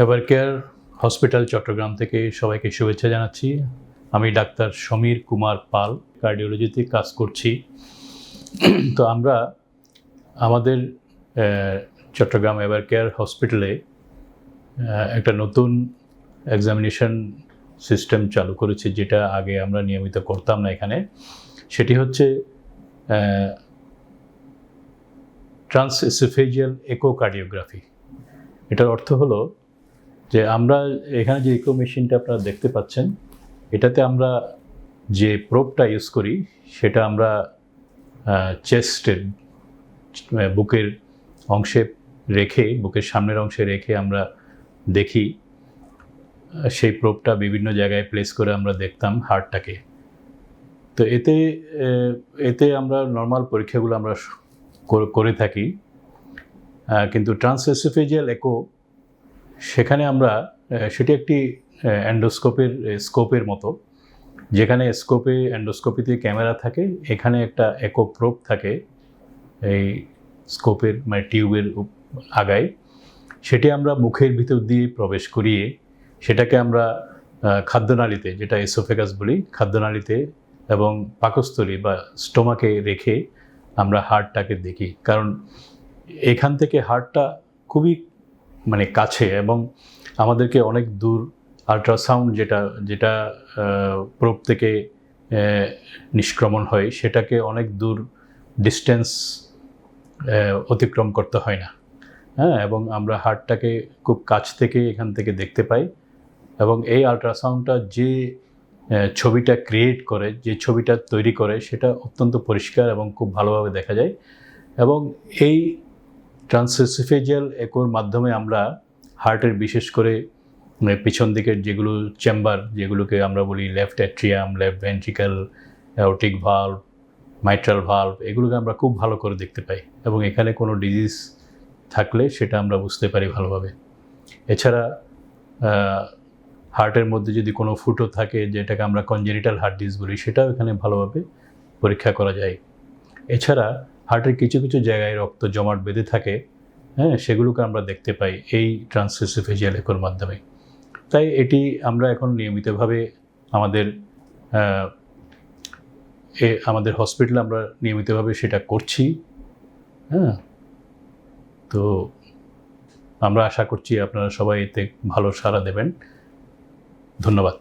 Evercare hospital Chittagong থেকে সবাইকে শুভেচ্ছা জানাচ্ছি। আমি ডাক্তার সমীর কুমার পাল, কার্ডিওলজিতে কাজ করছি। তো আমরা আমাদের চট্টগ্রাম এভারকেয়ার হসপিটালে একটা নতুন এক্সামিনেশন সিস্টেম চালু করেছি, যেটা আগে আমরা নিয়মিত করতাম না এখানে। সেটি হচ্ছে ট্রান্সএসোফেজিয়াল ইকোকার্ডিওগ্রাফি। এটার অর্থ হলো যে আমরা এখানে যে ইকো মেশিনটা আপনারা দেখতে পাচ্ছেন, এটাতে আমরা যে প্রোবটা ইউজ করি সেটা আমরা চেস্টের বুকের অংশে রেখে, বুকের সামনের অংশে রেখে আমরা দেখি। সেই প্রোবটা বিভিন্ন জায়গায় প্লেস করে আমরা দেখতাম হার্টটাকে। তো এতে আমরা নর্মাল পরীক্ষাগুলো আমরা করে থাকি, কিন্তু ট্রান্সএসোফেজিয়াল ইকো সেখানে আমরা সেটি একটি স্কোপের মতো, যেখানে এন্ডোস্কোপিতে ক্যামেরা থাকে, এখানে একটা ইকো প্রোব থাকে এই স্কোপের টিউবের আগায়। সেটি আমরা মুখের ভিতর দিয়ে প্রবেশ করিয়ে সেটাকে আমরা খাদ্যনালীতে, যেটা এসোফেগাস বলি, খাদ্যনালীতে এবং পাকস্থলী বা স্টোমাকে রেখে আমরা হার্টটাকে দেখি। কারণ এখান থেকে হার্টটা খুবই কাছে, এবং আমাদেরকে অনেক দূর আল্ট্রাসাউন্ড যেটা প্রোব থেকে নিষ্ক্রমণ হয়, সেটাকে অনেক দূর ডিস্টেন্স অতিক্রম করতে হয় না। এবং আমরা হার্টটাকে খুব কাছ থেকে এখান থেকে দেখতে পাই, এবং এই আল্ট্রাসাউন্ডটা যে ছবিটা ক্রিয়েট করে, যে ছবিটা তৈরি করে, সেটা অত্যন্ত পরিষ্কার এবং খুব ভালোভাবে দেখা যায়। এবং এই ট্রান্সএসোফেজিয়াল ইকোর মাধ্যমে আমরা হার্টের বিশেষ করে পিছন দিকের যেগুলো চেম্বার, যেগুলোকে আমরা বলি left atrium, left ventricle, aortic valve, mitral valve, এগুলোকে আমরা খুব ভালো করে দেখতে পাই, এবং এখানে কোনো ডিজিজ থাকলে সেটা আমরা বুঝতে পারি ভালোভাবে। এছাড়া হার্টের মধ্যে যদি কোনো ফুটো থাকে, যেটাকে আমরা কনজেনিটাল হার্ট ডিজিজ বলি, সেটাও এখানে ভালোভাবে পরীক্ষা করা যায়। এছাড়া হার্টের কিছু কিছু জায়গায় রক্ত জমাট বেঁধে থাকে, সেগুলোকে আমরা দেখতে পাই এই ট্রান্সএসোফেজিয়াল ইকোর মাধ্যমে। তাই এটি আমরা এখন নিয়মিতভাবে আমাদের হসপিটালে আমরা নিয়মিতভাবে সেটা করছি। তো আমরা আশা করছি আপনারা সবাই এতে ভালো সাড়া দেবেন। ধন্যবাদ।